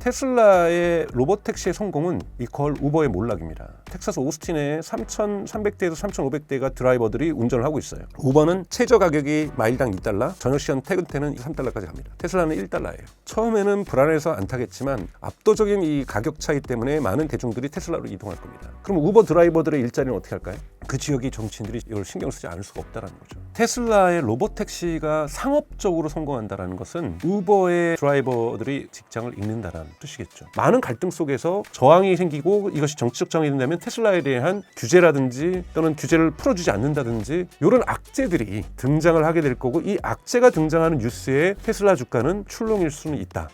테슬라의 로봇택시의 성공은 이퀄 우버의 몰락입니다. 텍사스 오스틴에 3,300대에서 3,500대가 드라이버들이 운전을 하고 있어요. 우버는 최저 가격이 마일당 $2, 저녁시간 퇴근 때는 $3까지 갑니다. 테슬라는 $1예요. 처음에는 불안해서 안 타겠지만 압도적인 이 가격 차이 때문에 많은 대중들이 테슬라로 이동할 겁니다. 그럼 우버 드라이버들의 일자리는 어떻게 할까요? 그 지역의 정치인들이 이걸 신경 쓰지 않을 수가 없다는 거죠. 테슬라의 로봇택시가 상업적으로 성공한다는 것은 우버의 드라이버들이 직장을 잃는다는 뜻이겠죠. 많은 갈등 속에서 저항이 생기고 이것이 정치적 저항이 된다면 테슬라에 대한 규제라든지 또는 규제를 풀어주지 않는다든지 이런 악재들이 등장을 하게 될 거고, 이 악재가 등장하는 뉴스에 테슬라 주가는 출렁일 수는 있다.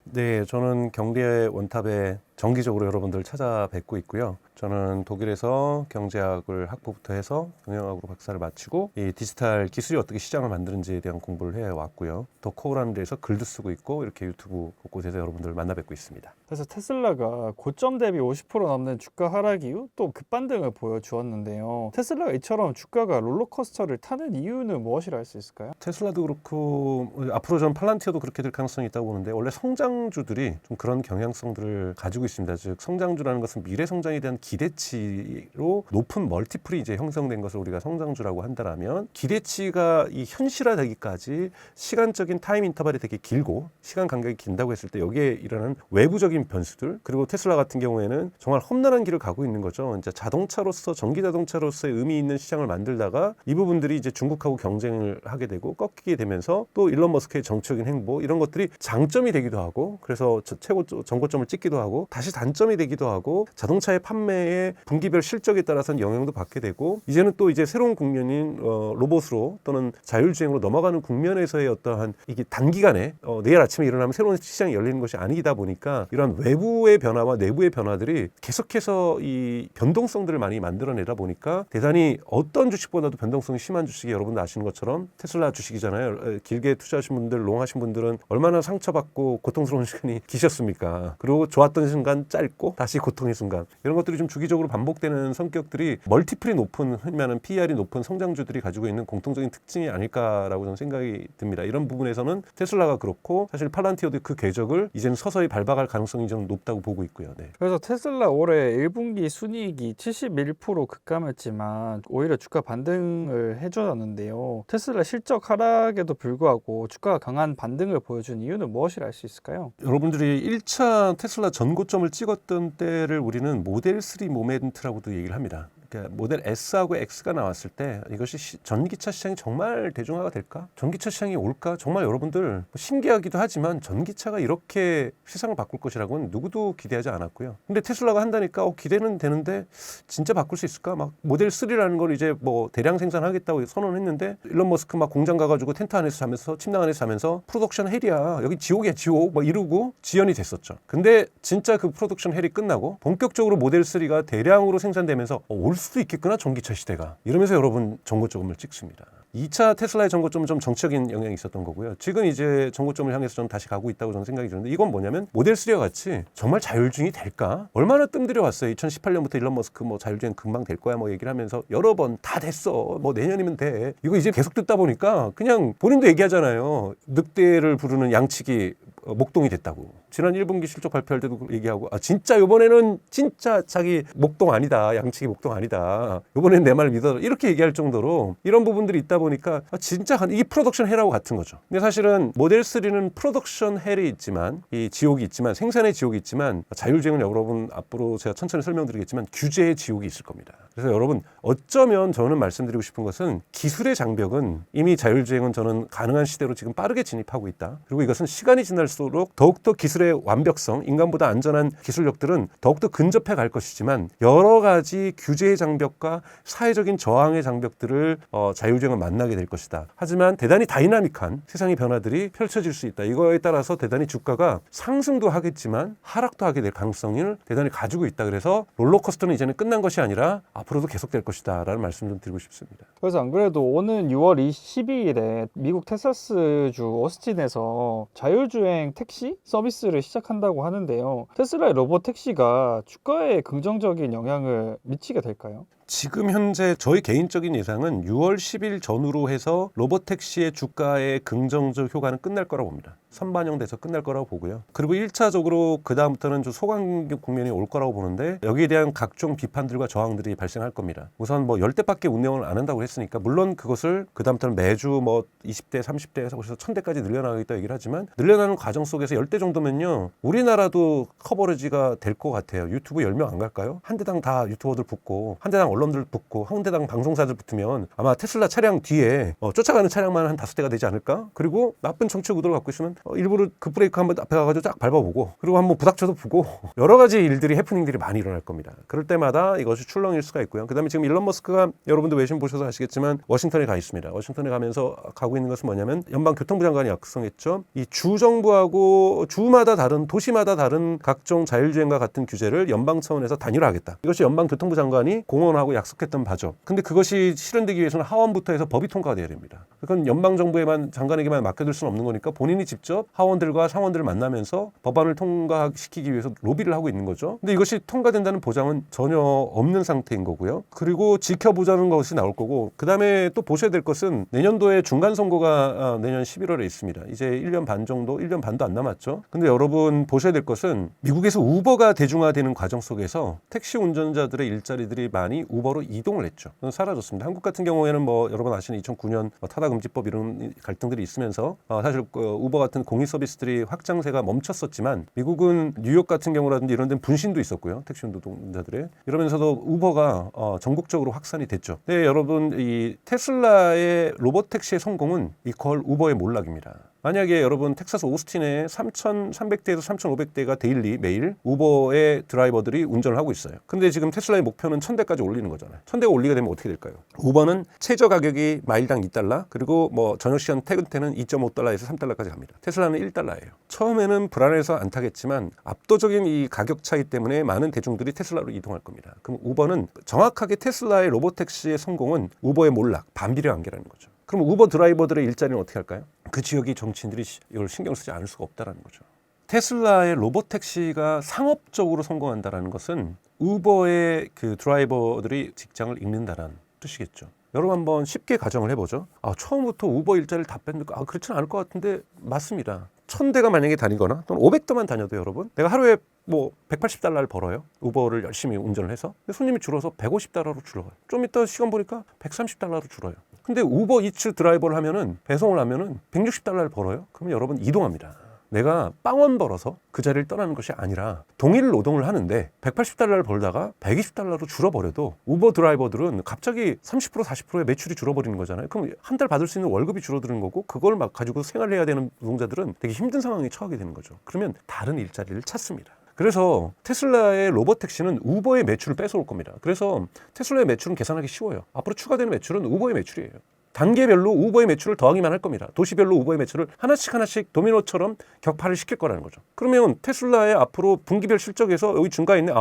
네, 저는 경리의 원탑에 정기적으로 여러분들 찾아뵙고 있고요. 저는 독일에서 경제학을 학부부터 해서 경영학으로 박사를 마치고 이 디지털 기술이 어떻게 시장을 만드는지에 대한 공부를 해왔고요. 더 코어라는 데서 글도 쓰고 있고 이렇게 유튜브 곳곳에서 여러분들을 만나 뵙고 있습니다. 그래서 테슬라가 고점 대비 50% 넘는 주가 하락 이후 또 급반등을 보여주었는데요. 테슬라가 이처럼 주가가 롤러코스터를 타는 이유는 무엇이라 할 수 있을까요? 테슬라도 그렇고 앞으로 전 팔란티어도 그렇게 될 가능성이 있다고 보는데, 원래 성장주들이 좀 그런 경향성들을 가지고 있습니다. 즉 성장주라는 것은 미래 성장에 대한 기대치로 높은 멀티플이 이제 형성된 것을 우리가 성장주라고 한다면, 기대치가 이 현실화되기까지 시간적인 타임 인터벌이 되게 길고 시간 간격이 긴다고 했을 때 여기에 일어나는 외부적인 변수들, 그리고 테슬라 같은 경우에는 정말 험난한 길을 가고 있는 거죠. 이제 자동차로서, 전기 자동차로서의 의미 있는 시장을 만들다가 이 부분들이 이제 중국하고 경쟁을 하게 되고 꺾이게 되면서 또 일론 머스크의 정치적인 행보, 이런 것들이 장점이 되기도 하고, 그래서 최고 전고점을 찍기도 하고 다시 단점이 되기도 하고, 자동차의 판매의 분기별 실적에 따라서는 영향도 받게 되고, 이제는 또 이제 새로운 국면인 로봇으로 또는 자율주행으로 넘어가는 국면에서의 어떠한 이게 단기간에 내일 아침에 일어나면 새로운 시장이 열리는 것이 아니다 보니까, 이런 외부의 변화와 내부의 변화들이 계속해서 이 변동성들을 많이 만들어내다 보니까 대단히 어떤 주식보다도 변동성이 심한 주식이, 여러분도 아시는 것처럼 테슬라 주식이잖아요. 길게 투자하신 분들, 롱하신 분들은 얼마나 상처받고 고통스러운 시간이 기셨습니까? 그리고 좋았던 순간 짧고 다시 고통의 순간, 이런 것들이 좀 주기적으로 반복되는 성격들이 멀티플이 높은, 흔히 말하는 PER이 높은 성장주들이 가지고 있는 공통적인 특징이 아닐까라고 저는 생각이 듭니다. 이런 부분에서는 테슬라가 그렇고 사실 팔란티어도 그 궤적을 이제는 서서히 밟아갈 가능성이 좀 높다고 보고 있고요. 네. 그래서 테슬라 올해 1분기 순이익이 71% 급감했지만 오히려 주가 반등을 해주었는데요. 테슬라 실적 하락에도 불구하고 주가가 강한 반등을 보여준 이유는 무엇이라 할 수 있을까요? 여러분들이 1차 테슬라 전고점을 찍었던 때를 우리는 모델 3 모멘트라고도 얘기를 합니다. 그러니까 모델 S하고 X가 나왔을 때 이것이 전기차 시장이 정말 대중화가 될까? 전기차 시장이 올까? 정말 여러분들 신기하기도 하지만 전기차가 이렇게 세상을 바꿀 것이라고는 누구도 기대하지 않았고요. 근데 테슬라가 한다니까 기대는 되는데 진짜 바꿀 수 있을까? 막 모델 3라는 걸 이제 뭐 대량 생산하겠다고 선언했는데, 일론 머스크 막 공장 가가지고 텐트 안에서 자면서, 침낭 안에서 자면서 프로덕션 헬이야, 여기 지옥이야 지옥, 막 이러고 지연이 됐었죠. 근데 진짜 그 프로덕션 헬이 끝나고 본격적으로 모델 3가 대량으로 생산되면서 올 수도 있겠구나 전기차 시대가, 이러면서 여러분 전고점을 찍습니다. 2차 테슬라의 전고점은 좀 정치적인 영향이 있었던 거고요. 지금 이제 전고점을 향해서 저는 다시 가고 있다고 저는 생각이 드는데, 이건 뭐냐면 모델 3와 같이 정말 자율주행이 될까? 얼마나 뜸들여 왔어요. 2018년부터 일론 머스크 뭐 자율주행 금방 될 거야 뭐 얘기를 하면서 여러 번 다 됐어, 뭐 내년이면 돼. 이거 이제 계속 듣다 보니까 그냥 본인도 얘기하잖아요. 늑대를 부르는 양치기 목동이 됐다고. 지난 1분기 실적 발표할 때도 얘기하고, 진짜 이번에는 진짜 자기 목동 아니다, 양치기 목동 아니다, 이번에는 내 말 믿어, 이렇게 얘기할 정도로 이런 부분들이 있다 보니까 진짜 이게 프로덕션 헬하고 같은 거죠. 근데 사실은 모델 3는 프로덕션 헬이 있지만, 이 지옥이 있지만, 생산의 지옥이 있지만, 자율주행은 여러분 앞으로 제가 천천히 설명드리겠지만 규제의 지옥이 있을 겁니다. 그래서 여러분 어쩌면 저는 말씀드리고 싶은 것은, 기술의 장벽은 이미 자율주행은 저는 가능한 시대로 지금 빠르게 진입하고 있다. 그리고 이것은 시간이 지날수록 더욱더 기술의 완벽성, 인간보다 안전한 기술력들은 더욱더 근접해 갈 것이지만, 여러 가지 규제의 장벽과 사회적인 저항의 장벽들을 자율주행은 만나게 될 것이다. 하지만 대단히 다이나믹한 세상의 변화들이 펼쳐질 수 있다. 이거에 따라서 대단히 주가가 상승도 하겠지만 하락도 하게 될 가능성을 대단히 가지고 있다. 그래서 롤러코스터는 이제는 끝난 것이 아니라 앞으로도 계속될 것이다 라는 말씀 좀 드리고 싶습니다. 그래서 안 그래도 오는 6월 12일에 미국 텍사스주 오스틴에서 자율주행 택시 서비스를 시작한다고 하는데요. 테슬라의 로봇 택시가 주가에 긍정적인 영향을 미치게 될까요? 지금 현재 저희 개인적인 예상은 6월 10일 전후로 해서 로보택시의 주가의 긍정적 효과는 끝날 거라고 봅니다. 선반영돼서 끝날 거라고 보고요. 그리고 1차적으로 그 다음부터는 좀 소강 국면이 올 거라고 보는데 여기에 대한 각종 비판들과 저항들이 발생할 겁니다. 우선 뭐 10대밖에 운영을 안 한다고 했으니까 물론 그것을 그 다음부터는 매주 뭐 20대, 30대에서 그래서 1000대까지 늘려나가겠다 얘기를 하지만 늘려나는 과정 속에서 10대 정도면요. 우리나라도 커버리지가 될 것 같아요. 유튜브 10명 안 갈까요? 한 대당 다 유튜버들 붙고 한 대당 언론들 붙고 한 대당 방송사들 붙으면 아마 테슬라 차량 뒤에 쫓아가는 차량만 한 5대가 되지 않을까? 그리고 나쁜 정책 의도를 갖고 있으면 일부러 급브레이크 한번 앞에 가가지고 쫙 밟아보고 그리고 한번 부닥쳐도 보고 여러 가지 일들이 해프닝들이 많이 일어날 겁니다. 그럴 때마다 이것이 출렁일 수가 있고요. 그 다음에 지금 일론 머스크가 여러분들 외신 보셔서 아시겠지만 워싱턴에 가 있습니다. 워싱턴에 가면서 가고 있는 것은 뭐냐면 연방교통부 장관이 약속했죠. 이 주정부하고 주마다 다른 도시마다 다른 각종 자율주행과 같은 규제를 연방 차원에서 단일화하겠다. 이것이 연방교통부 장관이 공언하고 약속했던 바죠. 근데 그것이 실현되기 위해서는 하원부터 해서 법이 통과돼야 됩니다. 그건 연방정부에만 장관에게만 맡겨둘 수는 없는 거니까 본인이 직접 하원들과 상원들을 만나면서 법안을 통과시키기 위해서 로비를 하고 있는 거죠. 근데 이것이 통과된다는 보장은 전혀 없는 상태인 거고요. 그리고 지켜보자는 것이 나올 거고 그 다음에 또 보셔야 될 것은 내년도에 중간선거가 내년 11월에 있습니다. 이제 1년 반 정도, 1년 반도 안 남았죠. 근데 여러분 보셔야 될 것은 미국에서 우버가 대중화되는 과정 속에서 택시 운전자들의 일자리들이 많이 우버로 이동을 했죠. 사라졌습니다. 한국 같은 경우에는 뭐 여러분 아시는 2009년 타다금지법 이런 갈등들이 있으면서 사실 우버 같은 공익 서비스들이 확장세가 멈췄었지만 미국은 뉴욕 같은 경우라든지 이런 데는 분신도 있었고요. 택시 운전자들의 이러면서도 우버가 전국적으로 확산이 됐죠. 네, 여러분 이 테슬라의 로봇택시의 성공은 이퀄 우버의 몰락입니다. 만약에 여러분 텍사스 오스틴에 3,300대에서 3,500대가 데일리 매일 우버의 드라이버들이 운전을 하고 있어요. 근데 지금 테슬라의 목표는 1,000대까지 올리는 거잖아요. 1,000대가 올리게 되면 어떻게 될까요? 우버는 최저 가격이 마일당 2달러 그리고 뭐 저녁 시간 퇴근 때는 2.5달러에서 3달러까지 갑니다. 테슬라는 1달러예요. 처음에는 불안해서 안 타겠지만 압도적인 이 가격 차이 때문에 많은 대중들이 테슬라로 이동할 겁니다. 그럼 우버는 정확하게 테슬라의 로봇택시의 성공은 우버의 몰락, 반비례 관계라는 거죠. 그럼 우버 드라이버들의 일자리는 어떻게 할까요? 그 지역의 정치인들이 이걸 신경 쓰지 않을 수가 없다는 거죠. 테슬라의 로봇택시가 상업적으로 성공한다는 것은 우버의 그 드라이버들이 직장을 잃는다는 뜻이겠죠. 여러분 한번 쉽게 가정을 해보죠. 처음부터 우버 일자리를 다 뺏는가? 그렇지는 않을 것 같은데 맞습니다. 1,000대가 만약에 다니거나 또는 500대만 다녀도 여러분 내가 하루에 뭐 180달러를 벌어요. 우버를 열심히 운전을 해서. 근데 손님이 줄어서 150달러로 줄어요. 좀 이따 시간 보니까 130달러로 줄어요. 근데 우버 이츠 드라이버를 하면은 배송을 하면은 160달러를 벌어요. 그러면 여러분 이동합니다. 내가 빵원 벌어서 그 자리를 떠나는 것이 아니라 동일 노동을 하는데 180달러를 벌다가 120달러로 줄어버려도 우버 드라이버들은 갑자기 30% 40%의 매출이 줄어버리는 거잖아요. 그럼 한 달 받을 수 있는 월급이 줄어드는 거고 그걸 막 가지고 생활을 해야 되는 노동자들은 되게 힘든 상황에 처하게 되는 거죠. 그러면 다른 일자리를 찾습니다. 그래서 테슬라의 로봇택시는 우버의 매출을 뺏어올 겁니다. 그래서 테슬라의 매출은 계산하기 쉬워요. 앞으로 추가되는 매출은 우버의 매출이에요. 단계별로 우버의 매출을 더하기만 할 겁니다. 도시별로 우버의 매출을 하나씩 도미노처럼 격파를 시킬 거라는 거죠. 그러면 테슬라의 앞으로 분기별 실적에서 여기 중간에 있네.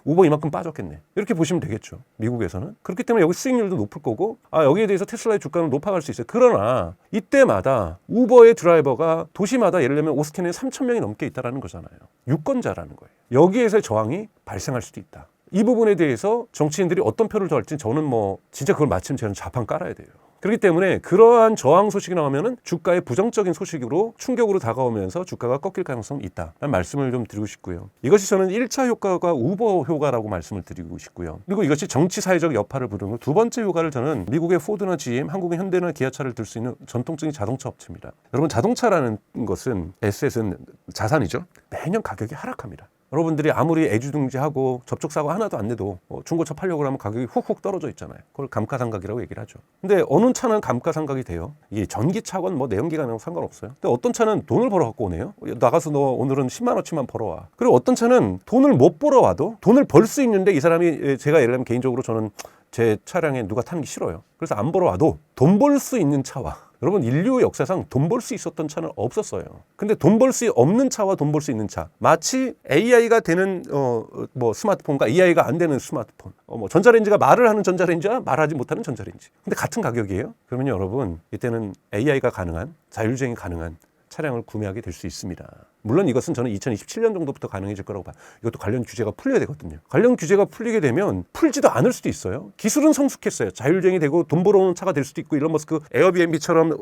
우버 이만큼 빠졌겠네. 이렇게 보시면 되겠죠. 미국에서는. 그렇기 때문에 여기 수익률도 높을 거고 여기에 대해서 테슬라의 주가는 높아갈 수 있어요. 그러나 이때마다 우버의 드라이버가 도시마다 예를 들면 오스틴에 3,000명이 넘게 있다는 거잖아요. 유권자라는 거예요. 여기에서의 저항이 발생할 수도 있다. 이 부분에 대해서 정치인들이 어떤 표를 더 할지 저는 진짜 그걸 마침 저는 자판 깔아야 돼요. 그렇기 때문에 그러한 저항 소식이 나오면은 주가에 부정적인 소식으로 충격으로 다가오면서 주가가 꺾일 가능성이 있다라는 말씀을 좀 드리고 싶고요. 이것이 저는 1차 효과가 우버 효과라고 말씀을 드리고 싶고요. 그리고 이것이 정치 사회적 여파를 부르는 두 번째 효과를 저는 미국의 포드나 GM, 한국의 현대나 기아차를 들 수 있는 전통적인 자동차 업체입니다. 여러분 자동차라는 것은 에셋은 자산이죠. 매년 가격이 하락합니다. 여러분들이 아무리 애주둥지하고 접촉사고 하나도 안 내도 중고차 팔려고 하면 가격이 훅훅 떨어져 있잖아요. 그걸 감가상각이라고 얘기를 하죠. 근데 어느 차는 감가상각이 돼요. 이게 전기차건 내연기관이랑 상관없어요. 근데 어떤 차는 돈을 벌어 갖고 오네요. 나가서 너 오늘은 10만 원치만 벌어와. 그리고 어떤 차는 돈을 못 벌어와도 돈을 벌 수 있는데 이 사람이 제가 예를 들면 개인적으로 저는 제 차량에 누가 타는 게 싫어요. 그래서 안 벌어와도 돈 벌 수 있는 차와 여러분 인류 역사상 돈 벌 수 있었던 차는 없었어요. 근데 돈 벌 수 없는 차와 돈 벌 수 있는 차 마치 AI가 되는 스마트폰과 AI가 안 되는 스마트폰 전자레인지가 말을 하는 전자레인지와 말하지 못하는 전자레인지 근데 같은 가격이에요. 그러면 여러분 이때는 AI가 가능한 자율주행이 가능한 차량을 구매하게 될 수 있습니다. 물론 이것은 저는 2027년 정도부터 가능해질 거라고 봐요. 이것도 관련 규제가 풀려야 되거든요. 관련 규제가 풀리게 되면 풀지도 않을 수도 있어요. 기술은 성숙했어요. 자율주행이 되고 돈 벌어오는 차가 될 수도 있고 일론 머스크 에어비앤비처럼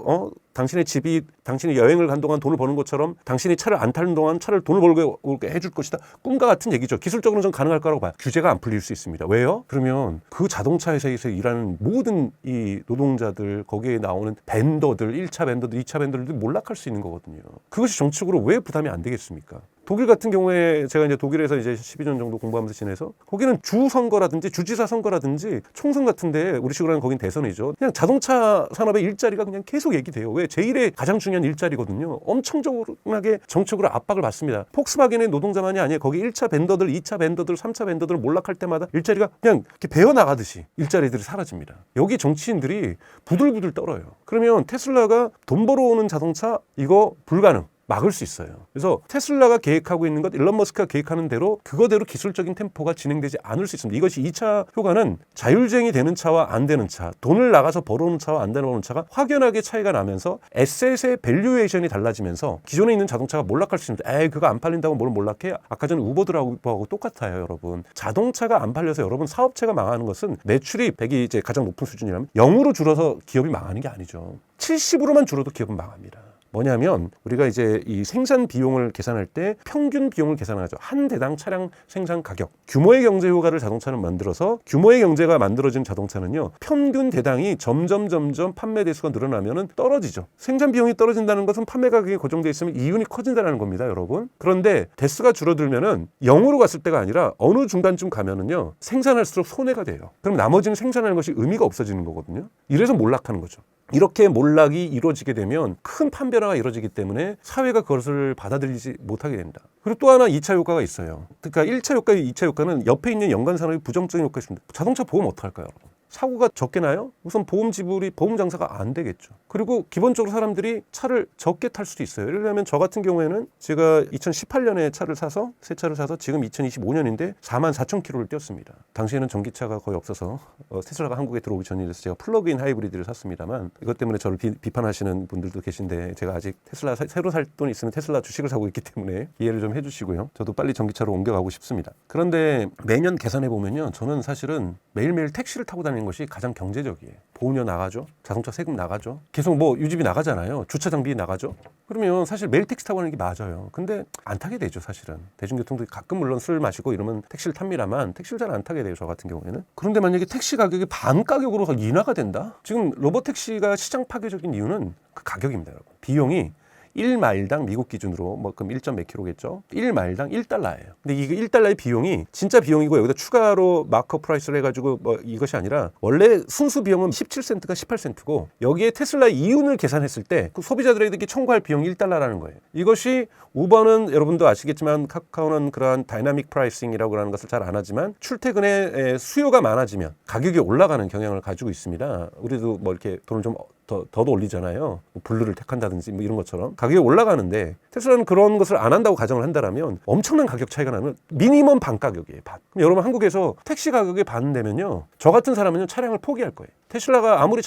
당신의 집이 당신이 여행을 간 동안 돈을 버는 것처럼 당신이 차를 안 타는 동안 차를 돈을 벌게 해줄 것이다. 꿈과 같은 얘기죠. 기술적으로는 좀 가능할 거라고 봐요. 규제가 안 풀릴 수 있습니다. 왜요? 그러면 그 자동차 회사에서 일하는 모든 이 노동자들 거기에 나오는 벤더들 1차 벤더들 2차 벤더들도 몰락할 수 있는 거거든요. 그것이 정치적으로 왜 부담이 안 되겠습니까? 독일 같은 경우에 제가 이제 독일에서 이제 12년 정도 공부하면서 지내서 거기는 주 선거라든지 주지사 선거라든지 총선 같은데 우리 식으로 하면 거긴 대선이죠. 그냥 자동차 산업의 일자리가 그냥 계속 얘기돼요. 왜? 제1의 가장 중요한 일자리거든요. 엄청나게 정책으로 압박을 받습니다. 폭스바겐의 노동자만이 아니에요. 거기 1차 벤더들, 2차 벤더들, 3차 벤더들 몰락할 때마다 일자리가 그냥 이렇게 베어나가듯이 일자리들이 사라집니다. 여기 정치인들이 부들부들 떨어요. 그러면 테슬라가 돈 벌어오는 자동차 이거 불가능. 막을 수 있어요. 그래서 테슬라가 계획하고 있는 것, 일론 머스크가 계획하는 대로 그거대로 기술적인 템포가 진행되지 않을 수 있습니다. 이것이 2차 효과는 자율주행이 되는 차와 안 되는 차, 돈을 나가서 벌어오는 차와 안 벌어오는 차가 확연하게 차이가 나면서 에셋의 밸류에이션이 달라지면서 기존에 있는 자동차가 몰락할 수 있는데 에이 그거 안 팔린다고 뭘 몰락해? 아까 전에 우버하고 똑같아요, 여러분. 자동차가 안 팔려서 여러분 사업체가 망하는 것은 매출이 100이 이제 가장 높은 수준이라면 0으로 줄어서 기업이 망하는 게 아니죠. 70으로만 줄어도 기업은 망합니다. 뭐냐면 우리가 이제 이 생산 비용을 계산할 때 평균 비용을 계산하죠. 한 대당 차량 생산 가격. 규모의 경제 효과를 자동차는 만들어서 규모의 경제가 만들어진 자동차는요. 평균 대당이 점점 판매 대수가 늘어나면은 떨어지죠. 생산 비용이 떨어진다는 것은 판매 가격이 고정돼 있으면 이윤이 커진다는 겁니다, 여러분. 그런데 대수가 줄어들면은 0으로 갔을 때가 아니라 어느 중간쯤 가면은요. 생산할수록 손해가 돼요. 그럼 나머지는 생산하는 것이 의미가 없어지는 거거든요. 이래서 몰락하는 거죠. 이렇게 몰락이 이루어지게 되면 큰 판별화가 이루어지기 때문에 사회가 그것을 받아들이지 못하게 됩니다. 그리고 또 하나 2차 효과가 있어요. 그러니까 1차 효과, 2차 효과는 옆에 있는 연관 산업이 부정적인 효과가 있습니다. 자동차 보험 어떡할까요, 여러분? 사고가 적게 나요? 우선 보험 지불이 보험 장사가 안 되겠죠. 그리고 기본적으로 사람들이 차를 적게 탈 수도 있어요. 예를 들면 저 같은 경우에는 제가 2018년에 차를 사서 새 차를 사서 지금 2025년인데 44,000km를 뛰었습니다. 당시에는 전기차가 거의 없어서 테슬라가 한국에 들어오기 전이라서 제가 플러그인 하이브리드를 샀습니다만 이것 때문에 저를 비판하시는 분들도 계신데 제가 아직 테슬라 새로 살 돈이 있으면 테슬라 주식을 사고 있기 때문에 이해를 좀 해주시고요. 저도 빨리 전기차로 옮겨가고 싶습니다. 그런데 매년 계산해 보면요, 저는 사실은 매일매일 택시를 타고 다니는 것이 가장 경제적이에요. 보험료 나가죠. 자동차 세금 나가죠. 계속 뭐 유지비 나가잖아요. 주차 장비 나가죠. 그러면 사실 매일 택시 타고 가는 게 맞아요. 근데 안 타게 되죠, 사실은. 대중교통도 가끔 물론 술 마시고 이러면 택시를 탑니다만 택시를 잘 안 타게 돼요, 저 같은 경우에는. 그런데 만약에 택시 가격이 반 가격으로 인하가 된다? 지금 로봇택시가 시장 파괴적인 이유는 그 가격입니다, 여러분. 비용이 1마일당 미국 기준으로 뭐 그럼 1점 몇 킬로겠죠? 1마일당 1달러예요. 근데 이거 1달러의 비용이 진짜 비용이고 여기다 추가로 마크업 프라이스를 해가지고 뭐 이것이 아니라 원래 순수 비용은 17센트가 18센트고 여기에 테슬라의 이윤을 계산했을 때 그 소비자들에게 청구할 비용이 1달러라는 거예요. 이것이 우버는 여러분도 아시겠지만 카카오는 그러한 다이나믹 프라이싱이라고 하는 것을 잘 안 하지만 출퇴근에 수요가 많아지면 가격이 올라가는 경향을 가지고 있습니다. 우리도 뭐 이렇게 돈을 좀 더도 올리잖아요. 뭐 블루를 택한다든지 뭐 이런 것처럼 가격이 올라가는데 테슬라는 그런 것을 안 한다고 가정을 한다면 엄청난 가격 차이가 나는 미니멈 반 가격이에요. 반. 그럼 여러분 한국에서 택시 가격이 반 되면요. 저 같은 사람은요 차량을 포기할 거예요. 테슬라가 아무리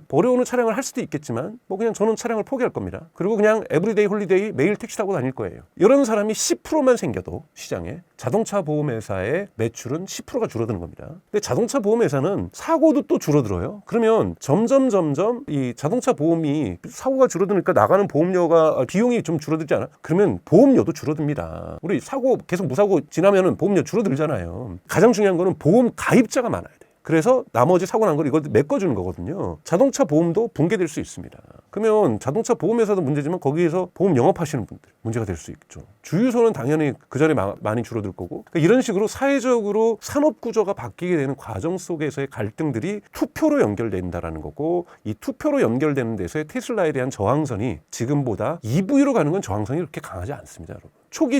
버려오는 차량을 할 수도 있겠지만 뭐 그냥 저는 차량을 포기할 겁니다. 그리고 그냥 에브리데이 홀리데이 매일 택시 타고 다닐 거예요. 이런 사람이 10%만 생겨도 시장에 자동차 보험회사의 매출은 10%가 줄어드는 겁니다. 근데 자동차 보험회사는 사고도 또 줄어들어요. 그러면 점점 이 자동차 보험이 사고가 줄어드니까 나가는 보험료가 비용이 좀 줄어들지 않아? 그러면 보험료도 줄어듭니다. 우리 사고 계속 무사고 지나면은 보험료 줄어들잖아요. 가장 중요한 거는 보험 가입자가 많아야 돼. 그래서 나머지 사고 난 걸 이걸 메꿔주는 거거든요. 자동차 보험도 붕괴될 수 있습니다. 그러면 자동차 보험회사도 문제지만 거기에서 보험 영업하시는 분들 문제가 될 수 있죠. 주유소는 당연히 그 전에 많이 줄어들 거고 그러니까 이런 식으로 사회적으로 산업 구조가 바뀌게 되는 과정 속에서의 갈등들이 투표로 연결된다라는 거고 이 투표로 연결되는 데서의 테슬라에 대한 저항선이 지금보다 EV로 가는 건 저항선이 그렇게 강하지 않습니다, 여러분.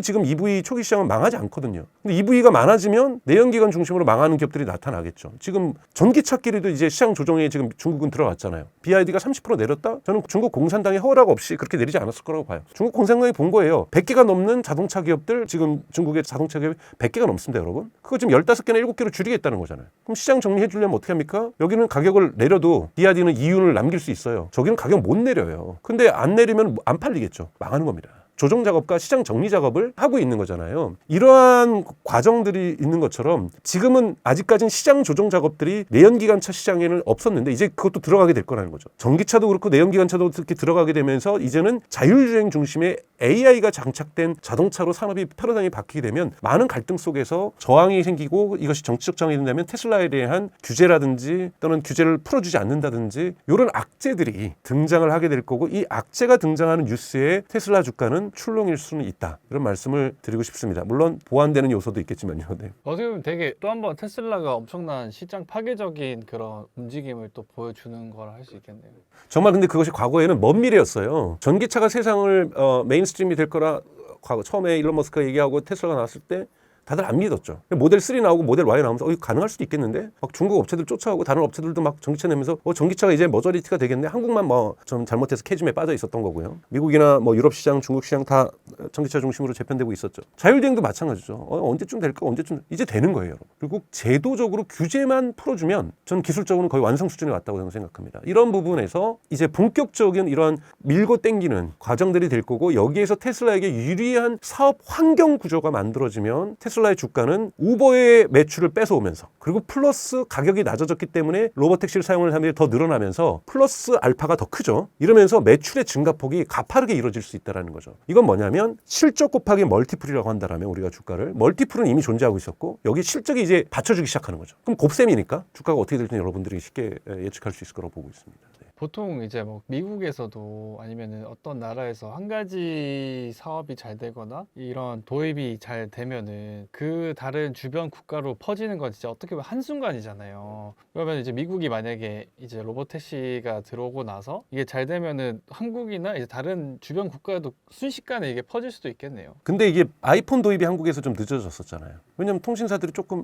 지금 EV 초기 시장은 망하지 않거든요. 근데 EV가 많아지면 내연기관 중심으로 망하는 기업들이 나타나겠죠. 지금 전기차끼리도 이제 시장 조정에 지금 중국은 들어갔잖아요. BYD가 30% 내렸다? 저는 중국 공산당의 허락 없이 그렇게 내리지 않았을 거라고 봐요. 중국 공산당이 본 거예요. 100개가 넘는 자동차 기업들, 지금 중국의 자동차 기업이 100개가 넘습니다, 여러분. 그거 지금 15개나 7개로 줄이겠다는 거잖아요. 그럼 시장 정리해 주려면 어떻게 합니까? 여기는 가격을 내려도 BYD는 이윤을 남길 수 있어요. 저기는 가격 못 내려요. 근데 안 내리면 안 팔리겠죠. 망하는 겁니다. 조정 작업과 시장 정리 작업을 하고 있는 거잖아요. 이러한 과정들이 있는 것처럼 지금은 아직까지는 시장 조정 작업들이 내연기관차 시장에는 없었는데 이제 그것도 들어가게 될 거라는 거죠. 전기차도 그렇고 내연기관차도 이렇게 들어가게 되면서 이제는 자율주행 중심의 AI가 장착된 자동차로 산업이 패러다임이 바뀌게 되면 많은 갈등 속에서 저항이 생기고 이것이 정치적 저항이 된다면 테슬라에 대한 규제라든지 또는 규제를 풀어주지 않는다든지 이런 악재들이 등장을 하게 될 거고 이 악재가 등장하는 뉴스에 테슬라 주가는 출렁일 수는 있다. 이런 말씀을 드리고 싶습니다. 물론 보완되는 요소도 있겠지만요. 네. 어떻게 보면 되게 또 한 번 테슬라가 엄청난 시장 파괴적인 그런 움직임을 또 보여주는 걸 할 수 있겠네요. 정말 근데 그것이 과거에는 먼 미래였어요. 전기차가 세상을 메인스트림이 될 거라 과거 처음에 일론 머스크가 얘기하고 테슬라가 나왔을 때 다들 안 믿었죠. 모델 3 나오고 모델 Y 나오면서 이거 가능할 수도 있겠는데 막 중국 업체들 쫓아오고 다른 업체들도 막 전기차 내면서 전기차가 이제 머저리티가 되겠네. 한국만 좀 잘못해서 캐즘에 빠져 있었던 거고요. 미국이나 유럽 시장, 중국 시장 다 전기차 중심으로 재편되고 있었죠. 자율주행도 마찬가지죠. 언제쯤 될까? 언제쯤 이제 되는 거예요. 여러분. 그리고 제도적으로 규제만 풀어주면 전 기술적으로는 거의 완성 수준에 왔다고 저는 생각합니다. 이런 부분에서 이제 본격적인 이런 밀고 땡기는 과정들이 될 거고 여기에서 테슬라에게 유리한 사업 환경 구조가 만들어지면 테슬라의 주가는 우버의 매출을 뺏어오면서 그리고 플러스 가격이 낮아졌기 때문에 로보택시를 사용하는 사람들이 더 늘어나면서 플러스 알파가 더 크죠. 이러면서 매출의 증가폭이 가파르게 이루어질 수 있다는 거죠. 이건 뭐냐면 실적 곱하기 멀티플이라고 한다라면 우리가 주가를 멀티플은 이미 존재하고 있었고 여기 실적이 이제 받쳐주기 시작하는 거죠. 그럼 곱셈이니까 주가가 어떻게 될지 여러분들이 쉽게 예측할 수 있을 거라고 보고 있습니다. 네. 보통 이제 뭐 미국에서도 아니면은 어떤 나라에서 한 가지 사업이 잘 되거나 이런 도입이 잘 되면은 그 다른 주변 국가로 퍼지는 건 진짜 어떻게 보면 한순간이잖아요. 그러면 이제 미국이 만약에 이제 로보택시가 들어오고 나서 이게 잘 되면은 한국이나 이제 다른 주변 국가에도 순식간에 이게 퍼질 수도 있겠네요. 근데 이게 아이폰 도입이 한국에서 좀 늦어졌었잖아요. 왜냐하면 통신사들이 조금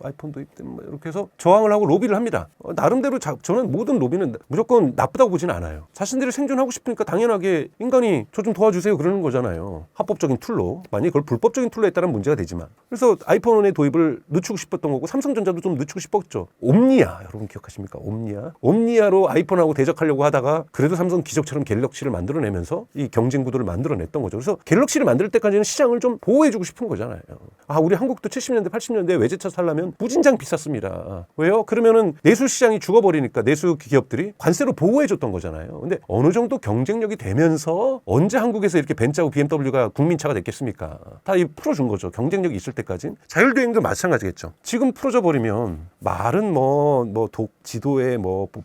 아이폰 도입 때문에 이렇게 해서 저항을 하고 로비를 합니다. 나름대로 저는 모든 로비는 무조건 나쁘다고 보지는 않아요. 자신들이 생존하고 싶으니까 당연하게 인간이 저 좀 도와주세요 그러는 거잖아요. 합법적인 툴로. 만약에 그걸 불법적인 툴로 했다면 문제가 되지만. 그래서 아이폰의 도입을 늦추고 싶었던 거고 삼성전자도 좀 늦추고 싶었죠. 옴니아 여러분 기억하십니까? 옴니아로 아이폰하고 대적하려고 하다가 그래도 삼성 기적처럼 갤럭시를 만들어내면서 이 경쟁 구도를 만들어냈던 거죠. 그래서 갤럭시를 만들 때까지는 시장을 좀 보호해주고 싶은 거잖아요. 우리 한국도 70년대 80년대 외제차 살려면 무진장 비쌌습니다. 왜요? 그러면은 내수 시장이 죽어버리니까 내수 기업들이 관세로 보호해줬던 거잖아요. 근데 어느 정도 경쟁력이 되면서 언제 한국에서 이렇게 벤츠하고 BMW가 국민차가 됐겠습니까? 다 풀어준 거죠. 경쟁력이 있을 때까지는. 자율주행도 마찬가지겠죠. 지금 풀어져 버리면 말은 지도에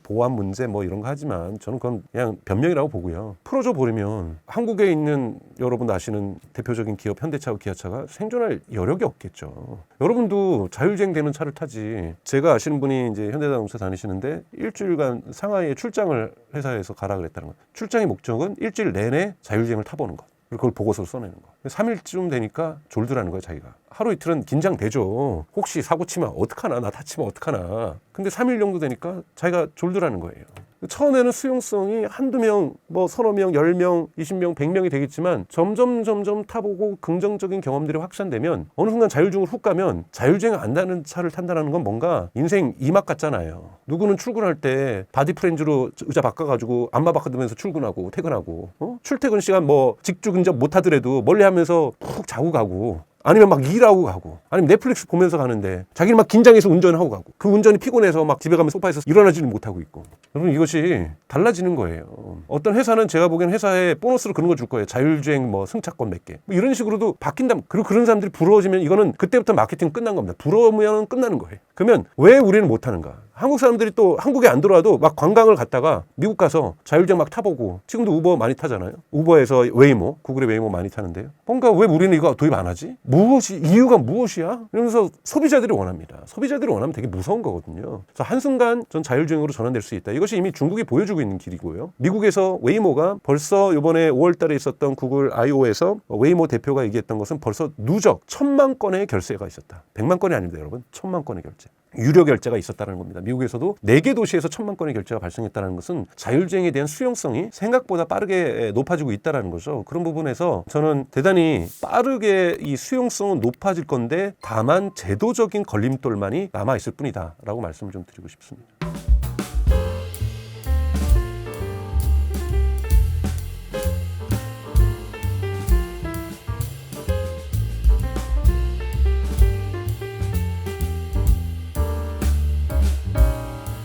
보안 문제 이런 거 하지만 저는 그건 그냥 변명이라고 보고요. 풀어져 버리면 한국에 있는 여러분 아시는 대표적인 기업 현대차와 기아차가 생존할 여력이 없겠죠. 여러분도 자율주행 되는 차를 타지. 제가 아시는 분이 이제 현대자동차 다니시는데 일주일간 상하이에 출장을 회사에서 가라 그랬다는 거예요. 출장의 목적은 일주일 내내 자율주행을 타보는 것. 그리고 그걸 보고서를 써내는 거. 3일쯤 되니까 졸더라는 거예요, 자기가. 하루 이틀은 긴장되죠. 혹시 사고 치면 어떡하나, 나 다치면 어떡하나. 근데 3일 정도 되니까 자기가 졸더라는 거예요. 처음에는 수용성이 한두 명, 서너 명, 10명, 20명, 100명이 되겠지만 점점 타보고 긍정적인 경험들이 확산되면 어느 순간 자율주행을 훅 가면 자율주행 안 나는 차를 탄다는 건 뭔가 인생 2막 같잖아요. 누구는 출근할 때 바디 프렌즈로 의자 바꿔가지고 안마 바꿔두면서 출근하고 퇴근하고 출퇴근 시간 직주 근접 못 하더라도 멀리 하면서 푹 자고 가고 아니면 막 일하고 가고 아니면 넷플릭스 보면서 가는데 자기는 막 긴장해서 운전하고 가고 그 운전이 피곤해서 막 집에 가면 소파에서 일어나지는 못하고 있고 여러분 이것이 달라지는 거예요. 어떤 회사는 제가 보기엔 회사에 보너스로 그런 거 줄 거예요. 자율주행 승차권 몇 개 이런 식으로도 바뀐다면 그리고 그런 사람들이 부러워지면 이거는 그때부터 마케팅 끝난 겁니다. 부러우면 끝나는 거예요. 그러면 왜 우리는 못하는가? 한국 사람들이 또 한국에 안 들어와도 막 관광을 갔다가 미국 가서 자율주행 막 타보고 지금도 우버 많이 타잖아요. 우버에서 웨이모, 구글의 웨이모 많이 타는데요. 뭔가 왜 우리는 이거 도입 안 하지? 이유가 무엇이야? 이러면서 소비자들이 원합니다. 소비자들이 원하면 되게 무서운 거거든요. 그래서 한순간 전 자율주행으로 전환될 수 있다. 이것이 이미 중국이 보여주고 있는 길이고요. 미국에서 웨이모가 벌써 이번에 5월 달에 있었던 구글 I.O.에서 웨이모 대표가 얘기했던 것은 벌써 누적 1000만 건의 결제가 있었다. 100만 건이 아닙니다, 여러분. 1000만 건의 결제. 유료 결제가 있었다는 겁니다. 미국에서도 4개 도시에서 1000만 건의 결제가 발생했다는 것은 자율주행에 대한 수용성이 생각보다 빠르게 높아지고 있다는 거죠. 그런 부분에서 저는 대단히 빠르게 이 수용성은 높아질 건데 다만 제도적인 걸림돌만이 남아있을 뿐이다 라고 말씀을 좀 드리고 싶습니다.